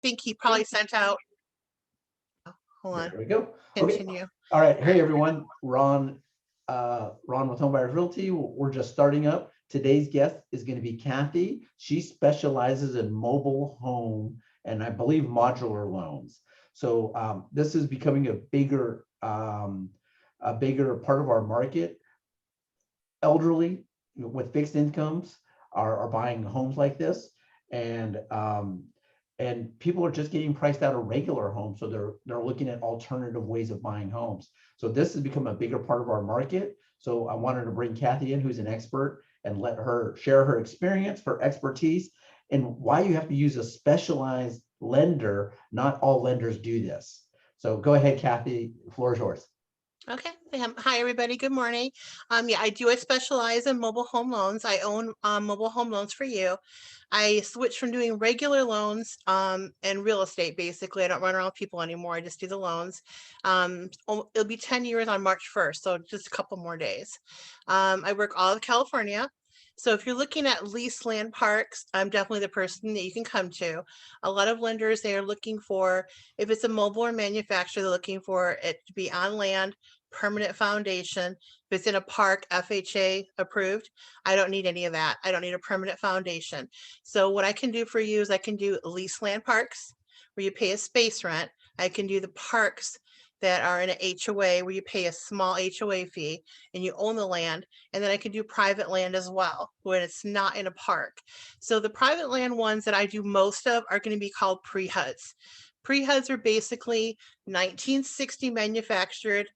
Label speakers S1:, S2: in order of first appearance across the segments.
S1: think he probably sent out. Hold on.
S2: There we go.
S1: Continue.
S2: Okay. All right. Hey, everyone. Ron with Homebuyers Realty. We're just starting up. Today's guest is going to be Kathy. She specializes in mobile home and I believe modular loans. So this is becoming a bigger part of our market. Elderly with fixed incomes are buying homes like this, and people are just getting priced out of regular homes, so they're looking at alternative ways of buying homes. So this has become a bigger part of our market. So I wanted to bring Kathy in, who's an expert, and let her share her experience, her expertise, and why you have to use a specialized lender. Not all lenders do this. So go ahead, Kathy, the floor is yours.
S1: Okay. Hi, everybody. Good morning. Yeah, I specialize in mobile home loans. I own mobile home loans for you. I switched from doing regular loans and real estate. Basically, I don't run around people anymore. I just do the loans. It'll be 10 years on March 1st, so just a couple more days. I work all of California. So if you're looking at leased land parks, I'm definitely the person that you can come to. A lot of lenders, they are looking for, if it's a mobile or manufacturer, they're looking for it to be on land, permanent foundation. If it's in a park, FHA approved. I don't need any of that. I don't need a permanent foundation. So what I can do for you is I can do lease land parks where you pay a space rent. I can do the parks that are in an HOA where you pay a small HOA fee and you own the land. And then I can do private land as well when it's not in a park. So the private land ones that I do most of are going to be called pre-HUDs. Pre-HUDs are basically 1960 manufactured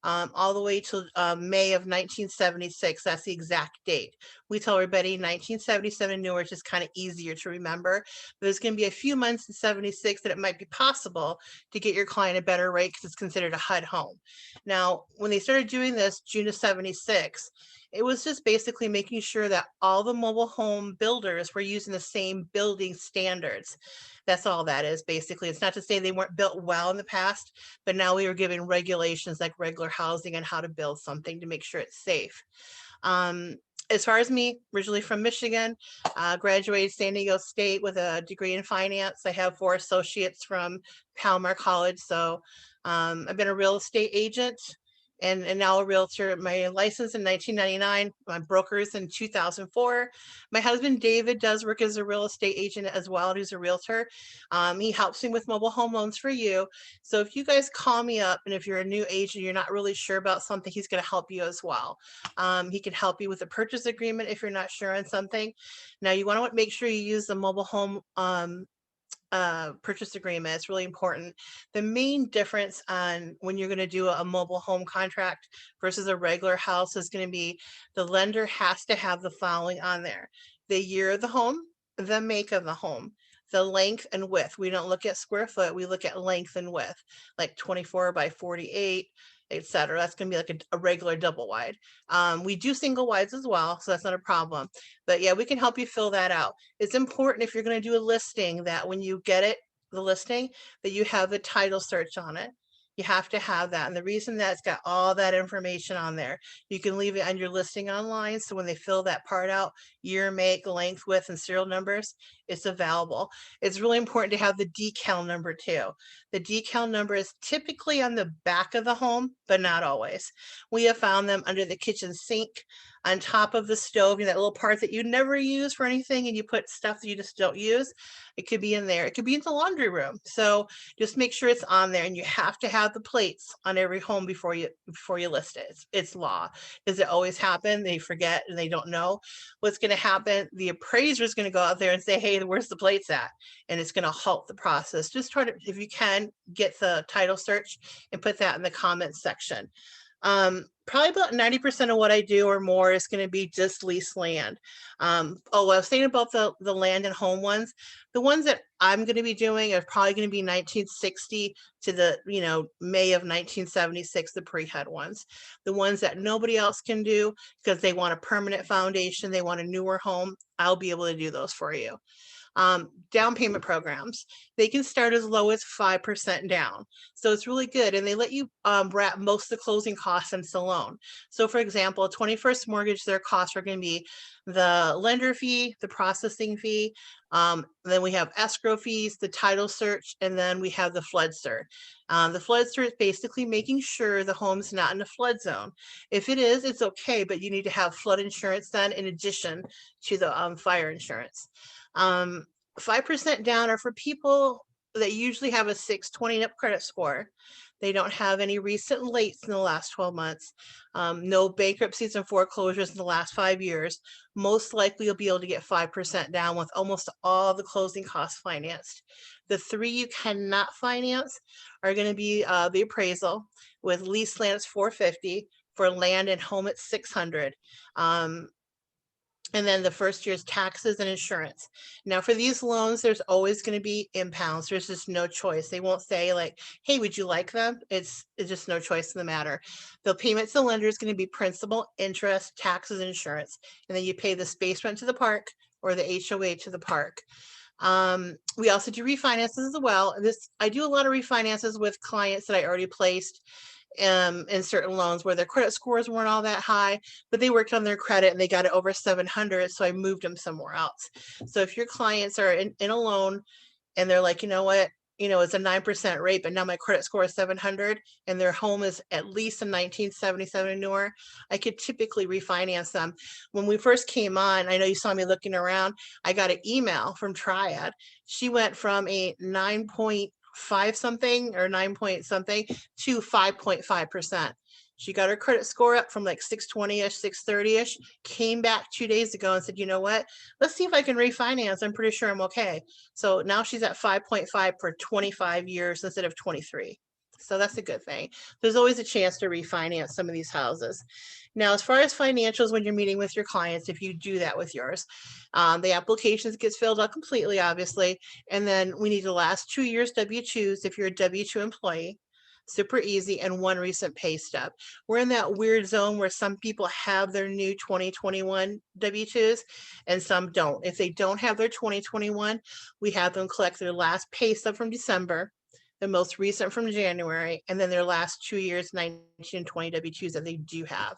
S1: all the way to May of 1976. That's the exact date. We tell everybody 1977 newer, it's just kind of easier to remember. But there's going to be a few months in 76 that it might be possible to get your client a better rate because it's considered a HUD home. Now, when they started doing this, June of 76, it was just basically making sure that all the mobile home builders were using the same building standards. That's all that is basically. It's not to say they weren't built well in the past, but now we are giving regulations like regular housing and how to build something to make sure it's safe. As far as me, originally from Michigan, graduated San Diego State with a degree in finance. I have 4 associates from Palomar College. So I've been a real estate agent and now a realtor. My license in 1999, my brokers in 2004. My husband David does work as a real estate agent as well. He's a realtor. He helps me with mobile home loans for you. So if you guys call me up and if you're a new agent, you're not really sure about something, he's going to help you as well. He can help you with a purchase agreement if you're not sure on something. Now you want to make sure you use the mobile home purchase agreement. It's really important. The main difference on when you're going to do a mobile home contract versus a regular house is going to be the lender has to have the following on there: the year of the home, the make of the home, the length and width. We don't look at square foot, we look at length and width, like 24 by 48, etc. That's going to be like a regular double wide. We do single wides as well, so that's not a problem. But yeah, we can help you fill that out. It's important if you're going to do a listing that when you get it, the listing, that you have the title search on it. You have to have that. And the reason that it's got all that information on there, you can leave it on your listing online. So when they fill that part out, year, make, length, width, and serial numbers, it's available. It's really important to have the decal number too. The decal number is typically on the back of the home, but not always. We have found them under the kitchen sink, on top of the stove, that little part that you never use for anything and you put stuff that you just don't use. It could be in there. It could be in the laundry room. So just make sure it's on there, and you have to have the plates on every home before you list it. It's law. Does it always happen? They forget and they don't know what's going to happen. The appraiser is going to go out there and say, hey, where's the plates at? And it's going to halt the process. Just try to, if you can, get the title search and put that in the comments section. Probably about 90% of what I do or more is going to be just lease land. I was saying about the land and home ones. The ones that I'm going to be doing are probably going to be 1960 to the May of 1976, the pre-HUD ones. The ones that nobody else can do because they want a permanent foundation, they want a newer home, I'll be able to do those for you. Down payment programs. They can start as low as 5% down. So it's really good. And they let you wrap most of the closing costs into the loan. So for example, a 21st mortgage, their costs are going to be the lender fee, the processing fee. Then we have escrow fees, the title search, and then we have the flood cert. The flood cert is basically making sure the home's not in a flood zone. If it is, it's okay, but you need to have flood insurance done in addition to the fire insurance. 5% down are for people that usually have a 620 up credit score. They don't have any recent lates in the last 12 months, no bankruptcies and foreclosures in the last 5 years. Most likely you'll be able to get 5% down with almost all the closing costs financed. The three you cannot finance are going to be the appraisal with lease land it's 450, for land and home it's 600. And then the first year's taxes and insurance. Now for these loans, there's always going to be impounds. There's just no choice. They won't say like, hey, would you like them? It's just no choice in the matter. The payment to the lender is going to be principal, interest, taxes, insurance. And then you pay the space rent to the park or the HOA to the park. We also do refinances as well. I do a lot of refinances with clients that I already placed in certain loans where their credit scores weren't all that high, but they worked on their credit and they got it over 700. So I moved them somewhere else. So if your clients are in a loan and they're like, you know what, it's a 9% rate, but now my credit score is 700 and their home is at least a 1977 and newer, I could typically refinance them. When we first came on, I know you saw me looking around, I got an email from Triad. She went from a 9.5 something or 9 point something to 5.5%. She got her credit score up from like 620-ish, 630-ish, came back 2 days ago and said, you know what, let's see if I can refinance. I'm pretty sure I'm okay. So now she's at 5.5 for 25 years instead of 23. So that's a good thing. There's always a chance to refinance some of these houses. Now, as far as financials, when you're meeting with your clients, if you do that with yours, the applications gets filled out completely, obviously. And then we need the last 2 years W-2s if you're a W-2 employee. Super easy, and one recent pay stub. We're in that weird zone where some people have their new 2021 W-2s and some don't. If they don't have their 2021, we have them collect their last pay stub from December, the most recent from January, and then their last 2 years, 19 and 20 W-2s that they do have.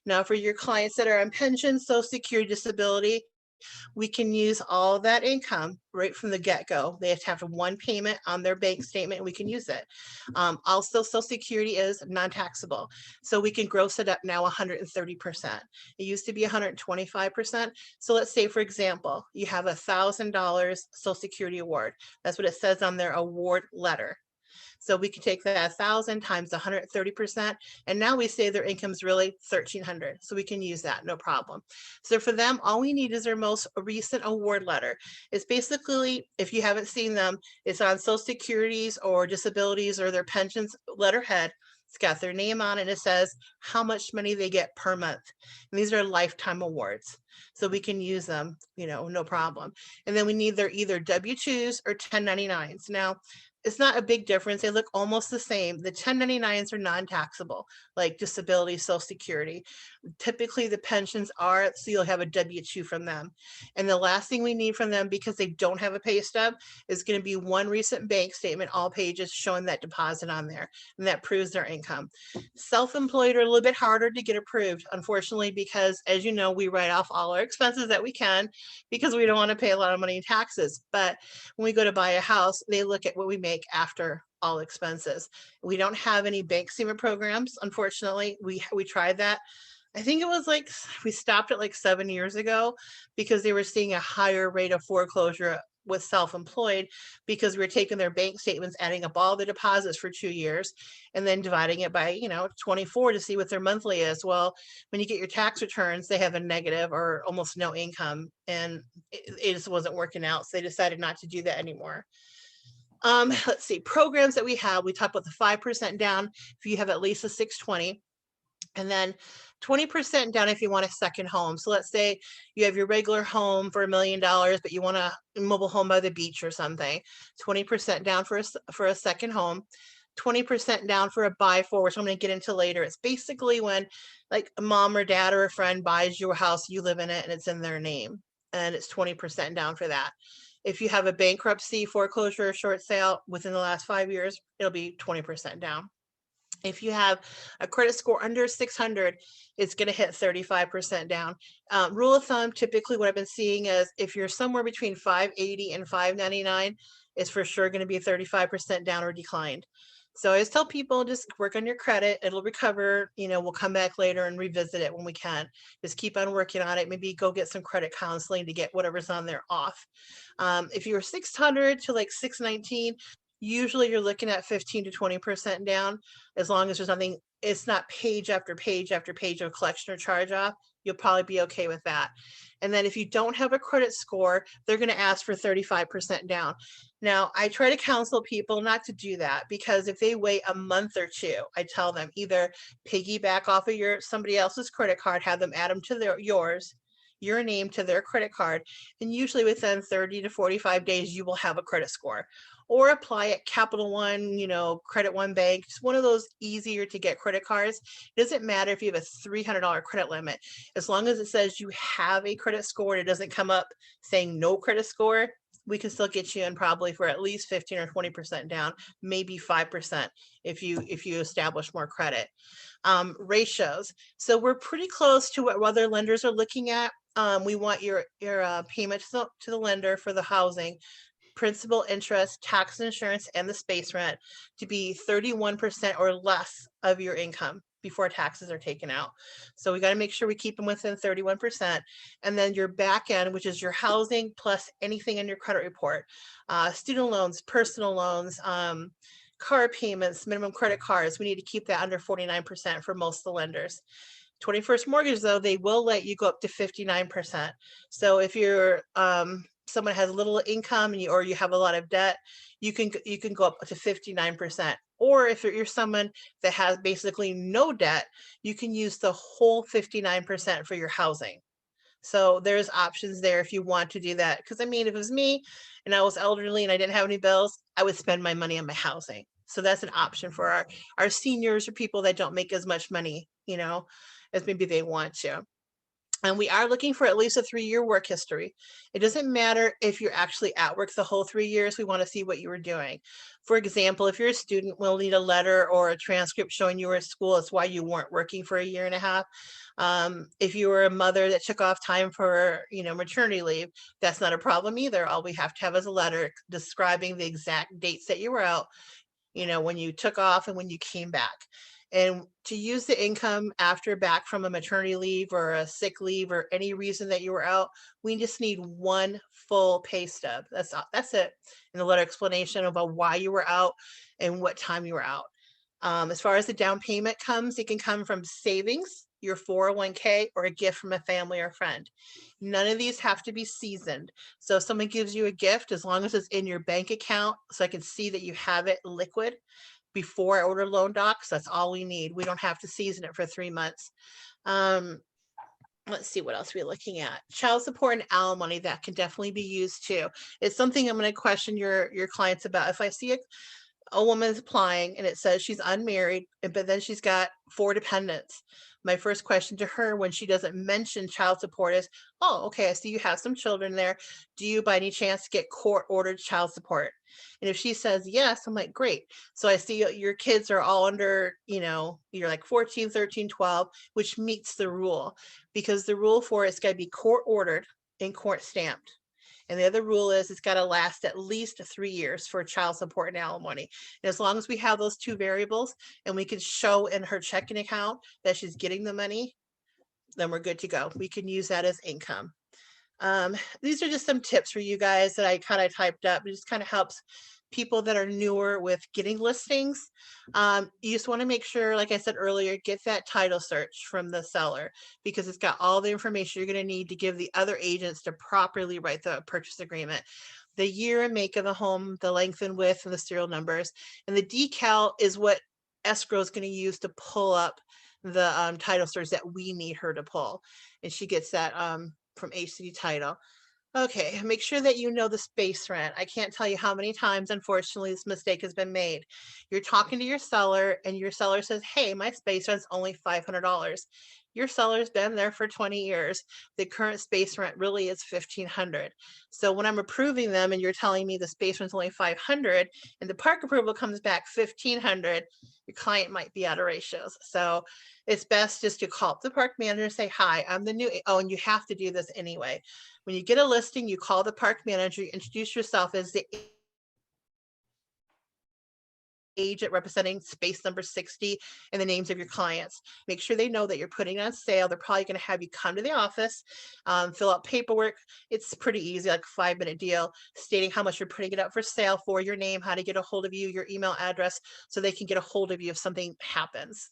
S1: Now, for your clients that are on pension, Social Security, disability, we can use all that income right from the get-go. They have to have one payment on their bank statement and we can use it. Also, Social Security is non-taxable. So we can gross it up now 130%. It used to be 125%. So let's say, for example, you have $1,000 Social Security award. That's what it says on their award letter. So we can take that 1,000 times 130%, and now we say their income is really 1,300. So we can use that, no problem. So for them, all we need is their most recent award letter. It's basically, if you haven't seen them, it's on Social Securities or disabilities or their pensions letterhead. It's got their name on it, and it says how much money they get per month. And these are lifetime awards. So we can use them, no problem. And then we need their either W-2s or 1099s. Now, it's not a big difference. They look almost the same. The 1099s are non-taxable, like disability, Social Security. Typically the pensions are, so you'll have a W-2 from them. And the last thing we need from them, because they don't have a pay stub, is going to be one recent bank statement, all pages, showing that deposit on there, and that proves their income. Self-employed are a little bit harder to get approved, unfortunately, because as you know, we write off all our expenses that we can because we don't want to pay a lot of money in taxes. But when we go to buy a house, they look at what we make after all expenses. We don't have any bank statement programs, unfortunately. We tried that. I think it was like, we stopped it like 7 years ago because they were seeing a higher rate of foreclosure with self-employed because we were taking their bank statements, adding up all the deposits for 2 years, and then dividing it by 24 to see what their monthly is. Well, when you get your tax returns, they have a negative or almost no income, and it just wasn't working out. So they decided not to do that anymore. Let's see, programs that we have. We talked about the 5% down if you have at least a 620, and then 20% down if you want a second home. So let's say you have your regular home for $1 million, but you want a mobile home by the beach or something. 20% down for a second home. 20% down for a buy for, which I'm going to get into later. It's basically when like a mom or dad or a friend buys your house, you live in it, and it's in their name, and it's 20% down for that. If you have a bankruptcy, foreclosure, or short sale within the last 5 years, it'll be 20% down. If you have a credit score under 600, it's going to hit 35% down. Rule of thumb, typically what I've been seeing is if you're somewhere between 580 and 599, it's for sure going to be 35% down or declined. So I always tell people, just work on your credit. It'll recover. We'll come back later and revisit it when we can. Just keep on working on it. Maybe go get some credit counseling to get whatever's on there off. If you're 600 to like 619, usually you're looking at 15 to 20% down. As long as there's nothing, it's not page after page after page of collection or charge off, you'll probably be okay with that. And then if you don't have a credit score, they're going to ask for 35% down. Now, I try to counsel people not to do that, because if they wait a month or two, I tell them either piggyback off of somebody else's credit card, have them add them to your name to their credit card, and usually within 30 to 45 days, you will have a credit score. Or apply at Capital One, Credit One Bank, just one of those easier to get credit cards. It doesn't matter if you have a $300 credit limit. As long as it says you have a credit score and it doesn't come up saying no credit score, we can still get you in probably for at least 15 or 20% down, maybe 5% if you establish more credit. Ratios. So we're pretty close to what other lenders are looking at. We want your payment to the lender for the housing, principal, interest, tax, insurance, and the space rent to be 31% or less of your income before taxes are taken out. So we got to make sure we keep them within 31%. And then your back end, which is your housing plus anything in your credit report, student loans, personal loans, car payments, minimum credit cards, we need to keep that under 49% for most of the lenders. 21st mortgage, though, they will let you go up to 59%. So if you're someone has little income and you have a lot of debt, you can go up to 59%. Or if you're someone that has basically no debt, you can use the whole 59% for your housing. So there's options there if you want to do that. Because if it was me and I was elderly and I didn't have any bills, I would spend my money on my housing. So that's an option for our seniors or people that don't make as much money, as maybe they want to. And we are looking for at least a 3-year work history. It doesn't matter if you're actually at work the whole 3 years. We want to see what you were doing. For example, if you're a student, we'll need a letter or a transcript showing you were at school. It's why you weren't working for 1.5 years. If you were a mother that took off time for, maternity leave, that's not a problem either. All we have to have is a letter describing the exact dates that you were out, when you took off and when you came back. And to use the income after back from a maternity leave or a sick leave or any reason that you were out, we just need one full pay stub. That's it. And a letter explanation about why you were out and what time you were out. As far as the down payment comes, it can come from savings, your 401k, or a gift from a family or friend. None of these have to be seasoned. So if someone gives you a gift, as long as it's in your bank account, so I can see that you have it liquid before I order loan docs, that's all we need. We don't have to season it for 3 months. Let's see what else we're looking at. Child support and alimony, that can definitely be used too. It's something I'm going to question your clients about. If I see a woman's applying and it says she's unmarried, but then she's got 4 dependents, my first question to her when she doesn't mention child support is, oh, okay, I see you have some children there. Do you by any chance get court-ordered child support? And if she says yes, I'm like, great. So I see your kids are all under, you're like 14, 13, 12, which meets the rule, because the rule for it's got to be court-ordered and court-stamped. And the other rule is it's got to last at least 3 years for child support and alimony. And as long as we have those 2 variables and we can show in her checking account that she's getting the money, then we're good to go. We can use that as income. These are just some tips for you guys that I kind of typed up. It just kind of helps people that are newer with getting listings. You just want to make sure, like I said earlier, get that title search from the seller, because it's got all the information you're going to need to give the other agents to properly write the purchase agreement. The year and make of the home, the length and width, and the serial numbers. And the decal is what escrow is going to use to pull up the title search that we need her to pull. And she gets that from HCD Title. Okay, make sure that you know the space rent. I can't tell you how many times, unfortunately, this mistake has been made. You're talking to your seller and your seller says, hey, my space rent's only $500. your seller's been there for 20 years. The current space rent really is $1,500. So when I'm approving them and you're telling me the space rent's only $500 and the park approval comes back $1,500, your client might be out of ratios. So it's best just to call up the park manager and say, hi, I'm the new, oh, and you have to do this anyway. When you get a listing, you call the park manager, you introduce yourself as the agent representing space number 60 and the names of your clients. Make sure they know that you're putting it on sale. They're probably going to have you come to the office, fill out paperwork. It's pretty easy, like a 5-minute deal, stating how much you're putting it up for sale, for your name, how to get a hold of you, your email address, so they can get a hold of you if something happens.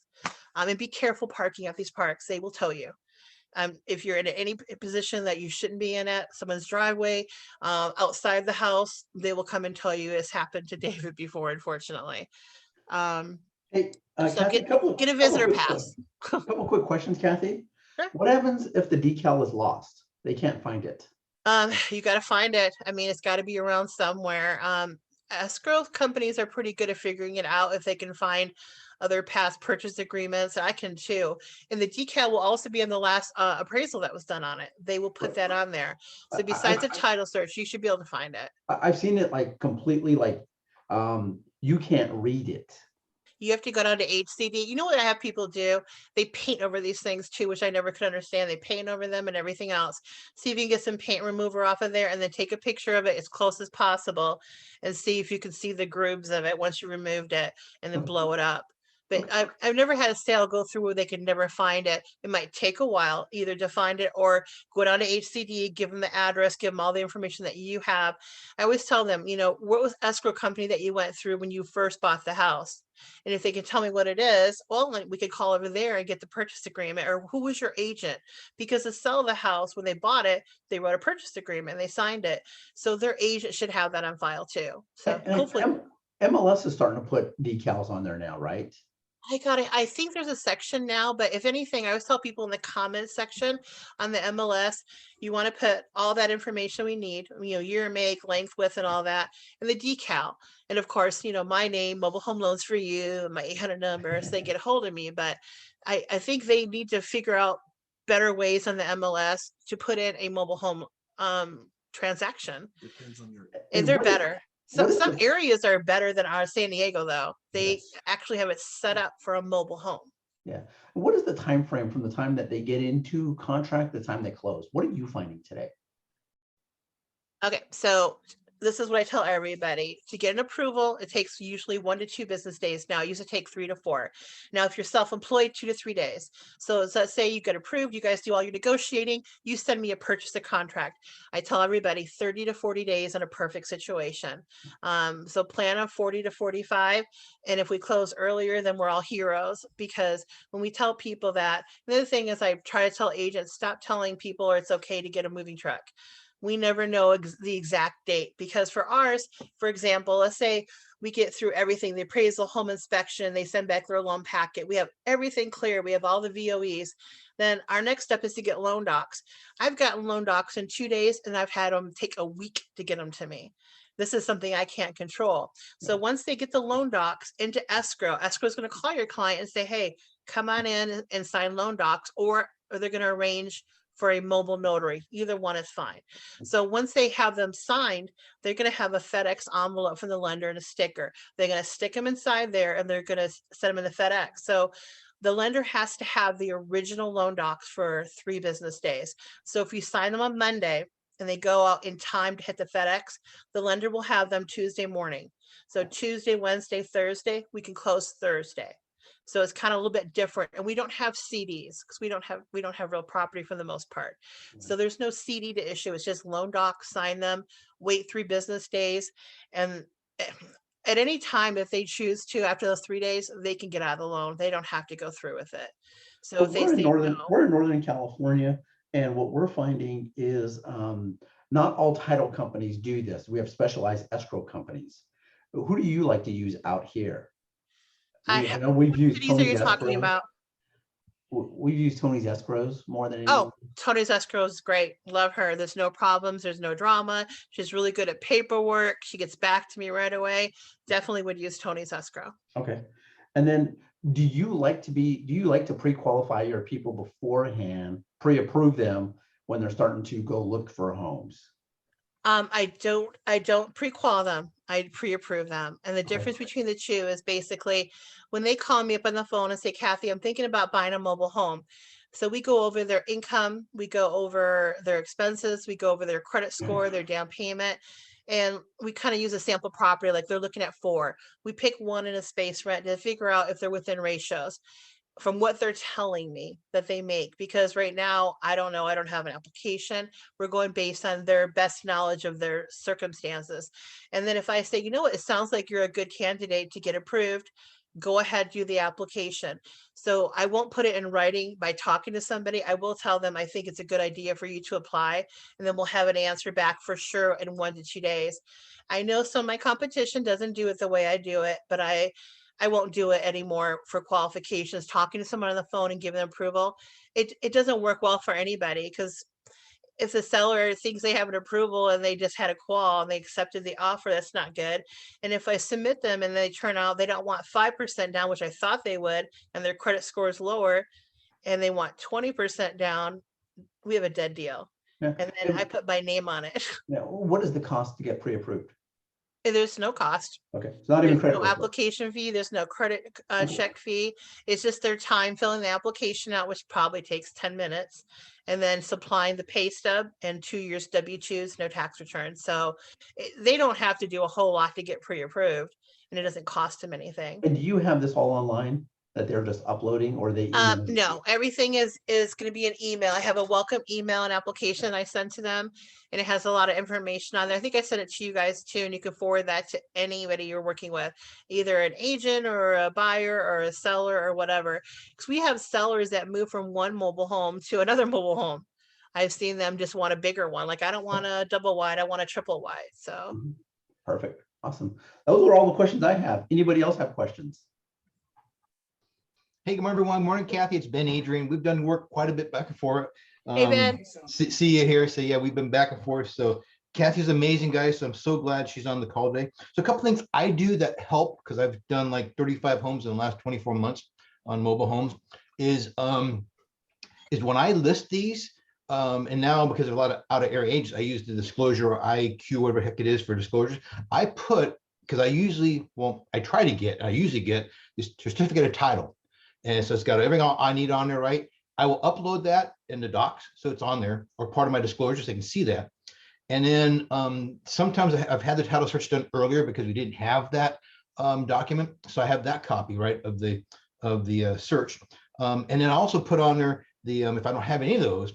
S1: And be careful parking at these parks. They will tow you. If you're in any position that you shouldn't be in at someone's driveway, outside the house, they will come and tell you. It's happened to David before, unfortunately.
S2: Hey,
S1: So
S2: Kathy,
S1: get a visitor pass.
S2: couple quick questions, Kathy.
S1: Sure.
S2: What happens if the decal is lost? They can't find it.
S1: You got to find it. I mean, it's got to be around somewhere. Escrow companies are pretty good at figuring it out if they can find other past purchase agreements. I can too. And the decal will also be in the last appraisal that was done on it. They will put that on there. So besides a title search, you should be able to find it.
S2: I've seen it like completely like you can't read it.
S1: You have to go down to HCD. You know what I have people do? They paint over these things too, which I never could understand. They paint over them and everything else. See if you can get some paint remover off of there and then take a picture of it as close as possible and see if you can see the grooves of it once you removed it and then blow it up. But I've never had a sale go through where they could never find it. It might take a while either to find it or go down to HCD, give them the address, give them all the information that you have. I always tell them, you know, what was escrow company that you went through when you first bought the house? And if they can tell me what it is, well, we could call over there and get the purchase agreement. Or who was your agent? Because to sell the house, when they bought it, they wrote a purchase agreement and they signed it. So their agent should have that on file too. So
S2: And
S1: hopefully.
S2: MLS is starting to put decals on there now, right?
S1: I think there's a section now, but if anything, I always tell people in the comments section on the MLS, you want to put all that information we need, you know, year, make, length, width, and all that, and the decal. And of course, you know, my name, Mobile Home Loans for You, my 800 number, so they get a hold of me. But I think they need to figure out better ways on the MLS to put in a mobile home transaction.
S3: Depends on your.
S1: And they're better.
S2: what is
S1: Some
S2: the-
S1: areas are better than our San Diego, though. They
S2: Yes.
S1: actually have it set up for a mobile home.
S2: Yeah. What is the time frame from the time that they get into contract, the time they close? What are you finding today?
S1: Okay, so this is what I tell everybody. To get an approval, it takes usually 1 to 2 business days. Now, it used to take 3 to 4. Now, if you're self-employed, 2 to 3 days. So let's say you get approved, you guys do all your negotiating, you send me a purchase of contract. I tell everybody 30 to 40 days in a perfect situation. So plan on 40 to 45. And if we close earlier, then we're all heroes, because when we tell people that, the other thing is I try to tell agents, stop telling people it's okay to get a moving truck. We never know the exact date, because for ours, for example, let's say we get through everything, the appraisal, home inspection, they send back their loan packet. We have everything clear. We have all the VOEs. Then our next step is to get loan docs. I've gotten loan docs in 2 days and I've had them take a week to get them to me. This is something I can't control. So once they get the loan docs into escrow is going to call your client and say, hey, come on in and sign loan docs, or they're going to arrange for a mobile notary. Either one is fine. So once they have them signed, they're going to have a FedEx envelope from the lender and a sticker. They're going to stick them inside there and they're going to send them in the FedEx. So the lender has to have the original loan docs for 3 business days. So if you sign them on Monday and they go out in time to hit the FedEx, the lender will have them Tuesday morning. So Tuesday, Wednesday, Thursday, we can close Thursday. So it's kind of a little bit different, and we don't have CDs because we don't have real property for the most part. So there's no CD to issue. It's just loan docs, sign them, wait 3 business days, and at any time, if they choose to, after those 3 days, they can get out of the loan. They don't have to go through with it. So if they say no,
S2: we're in Northern California, and what we're finding is not all title companies do this. We have specialized escrow companies. Who do you like to use out here? I know we've used
S1: what are you
S2: Tony's
S1: talking
S2: escrow.
S1: about?
S2: We've used Tony's escrows more than anyone.
S1: Oh, Tony's escrow is great. Love her. There's no problems. There's no drama. She's really good at paperwork. She gets back to me right away. Definitely would use Tony's escrow.
S2: Okay. And then Do you like to pre-qualify your people beforehand, pre-approve them when they're starting to go look for homes?
S1: I don't pre-qual them. I pre-approve them. And the
S2: Okay.
S1: difference between the two is basically when they call me up on the phone and say, Kathy, I'm thinking about buying a mobile home. So we go over their income, we go over their expenses, we go over their credit score, their down payment, and we kind of use a sample property like they're looking at 4. We pick one in a space rent to figure out if they're within ratios from what they're telling me that they make, because right now I don't know, I don't have an application. We're going based on their best knowledge of their circumstances. And then if I say, you know what, it sounds like you're a good candidate to get approved, go ahead, do the application. So I won't put it in writing by talking to somebody. I will tell them I think it's a good idea for you to apply, and then we'll have an answer back for sure in 1 to 2 days. I know some of my competition doesn't do it the way I do it, but I won't do it anymore for qualifications. Talking to someone on the phone and giving them approval, it doesn't work well for anybody, because if the seller thinks they have an approval and they just had a qual and they accepted the offer, that's not good. And if I submit them and they turn out they don't want 5% down, which I thought they would, and their credit score is lower, and they want 20% down, we have a dead deal.
S2: Yeah.
S1: And then I put my name on it.
S2: Now, what is the cost to get pre-approved?
S1: There's no cost.
S2: Okay, it's not even
S1: There's
S2: credit
S1: no
S2: report.
S1: application fee, there's no credit check fee. It's just their time filling the application out, which probably takes 10 minutes, and then supplying the pay stub and 2 years W-2s, no tax returns. So they don't have to do a whole lot to get pre-approved, and it doesn't cost them anything.
S2: And do you have this all online that they're just uploading, or they email?
S1: No, everything is going to be an email. I have a welcome email and application I send to them, and it has a lot of information on there. I think I sent it to you guys too, and you can forward that to anybody you're working with, either an agent or a buyer or a seller or whatever. Because we have sellers that move from one mobile home to another mobile home. I've seen them just want a bigger one. Like, I don't want a double wide, I want a triple wide. So
S2: Perfect. Awesome. Those were all the questions I have. Anybody else have questions?
S3: Hey, good morning, everyone. Morning, Kathy. It's Ben Adrian. We've done work quite a bit back and forth.
S1: Hey, Ben.
S3: See you here. So yeah, we've been back and forth. So Kathy's amazing, guys. So I'm so glad she's on the call today. So a couple things I do that help, because I've done like 35 homes in the last 24 months on mobile homes, is when I list these, and now because of a lot of out of area agents, I use the disclosure or IQ, whatever heck it is for disclosures. I put, because I usually get this certificate of title. And so it's got everything I need on there, right? I will upload that in the docs, so it's on there, or part of my disclosure, so they can see that. And then sometimes I've had the title search done earlier because we didn't have that document, so I have that copy, right, of the search. And then I also put on there the if I don't have any of those,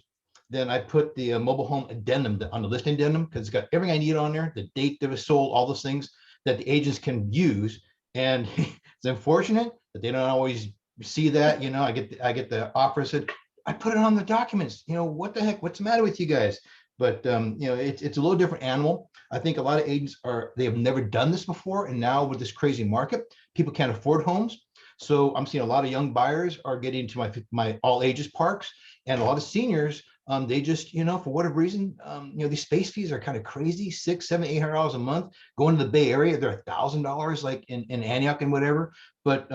S3: then I put the mobile home addendum on the listing addendum, because it's got everything I need on there, the date that was sold, all those things that the agents can use. And it's unfortunate that they don't always see that. I get the offer. Said I put it on the documents. What the heck? What's the matter with you guys? But it's a little different animal. I think a lot of agents they have never done this before, and now with this crazy market, people can't afford homes. So I'm seeing a lot of young buyers are getting into my all ages parks, and a lot of seniors. They just, for whatever reason, these space fees are kind of crazy, $600, $700, $800 a month. Going to the Bay Area, they're $1,000, like in Antioch and whatever. But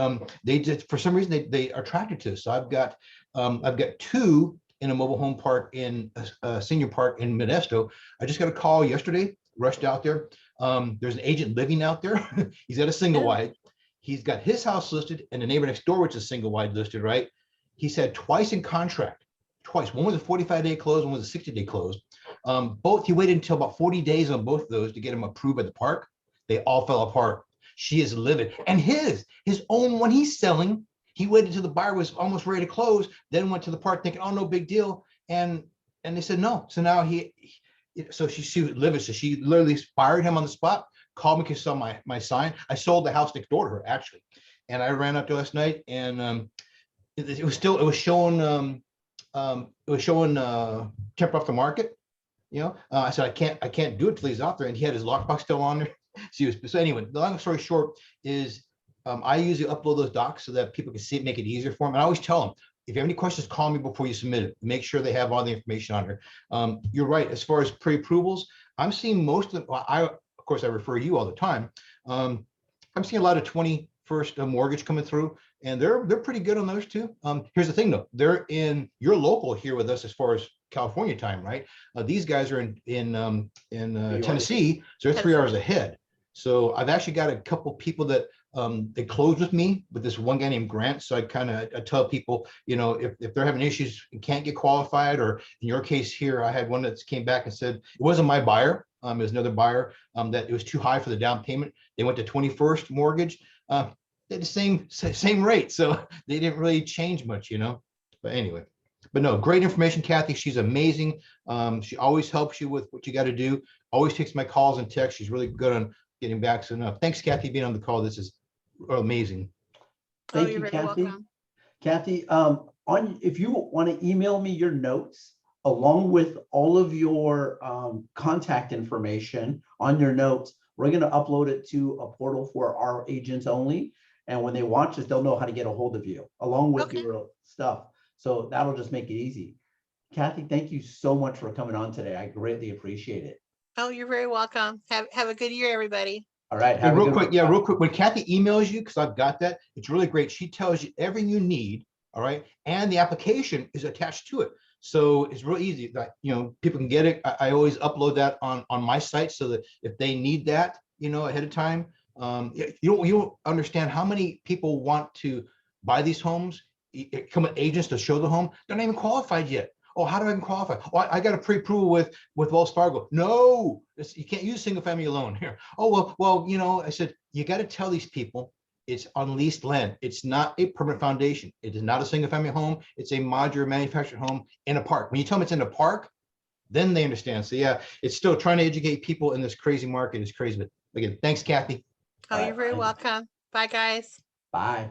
S3: they just, for some reason, they are attracted to us. So I've got 2 in a mobile home park in a senior park in Modesto. I just got a call yesterday, rushed out there. There's an agent living out there. He's got a single wide. He's got his house listed and the neighbor next door, which is single wide listed, right? He's had twice in contract. Twice. One was a 45-day close, one was a 60-day close. Both, he waited until about 40 days on both of those to get him approved by the park. They all fell apart. She is livid. And his own one he's selling, he waited until the buyer was almost ready to close, then went to the park thinking, oh, no big deal. And they said no. So now she was livid. So she literally fired him on the spot, called me because she saw my sign. I sold the house next door to her, actually. And I ran up there last night, and it was showing temper off the market. I said I can't do it till he's out there, and he had his lockbox still on there. So anyway, the long story short is I usually upload those docs so that people can see it, make it easier for them. And I always tell them, if you have any questions, call me before you submit it. Make sure they have all the information on there. You're right, as far as pre-approvals, I'm seeing most of them. Of course I refer you all the time. I'm seeing a lot of 21st first mortgage coming through, and they're pretty good on those too. Here's the thing though, you're local here with us as far as California time, right? These guys are in Tennessee, so they're 3 hours ahead. So I've actually got a couple people that they closed with me with this one guy named Grant. So I tell people, you know, if they're having issues and can't get qualified, or in your case here, I had one that came back and said it wasn't my buyer. It was another buyer that it was too high for the down payment. They went to 21st mortgage. They had the same rate, so they didn't really change much, you know. But anyway, but no, great information, Kathy. She's amazing. She always helps you with what you got to do. Always takes my calls and texts. She's really good on getting back. So no, thanks, Kathy, being on the call. This is amazing.
S2: Thank
S1: you're
S2: you,
S1: very
S2: Kathy.
S1: welcome.
S2: Kathy, if you want to email me your notes along with all of your contact information on your notes, we're going to upload it to a portal for our agents only. And when they watch this, they'll know how to get a hold of you along with your stuff. So that'll just make it easy. Kathy, thank you so much for coming on today. I greatly appreciate it.
S1: Oh, you're very welcome. Have a good year, everybody.
S2: All right.
S3: Hey, real quick. When Kathy emails you, because I've got that, it's really great. She tells you everything you need. All right. And the application is attached to it. So it's real easy that, you know, people can get it. I always upload that on my site so that if they need that, you know, ahead of time, you don't understand how many people want to buy these homes, come with agents to show the home. They're not even qualified yet. Oh, how do I even qualify? Oh, I got a pre-approval with Wells Fargo. No, you can't use single family loan here. Oh, well, you know, I said, you got to tell these people it's on leased land. It's not a permanent foundation. It is not a single family home. It's a modular manufactured home in a park. When you tell them it's in a park, then they understand. So yeah, it's still trying to educate people in this crazy market is crazy. But again, thanks, Kathy.
S1: Oh, you're very welcome. Bye, guys.
S2: Bye.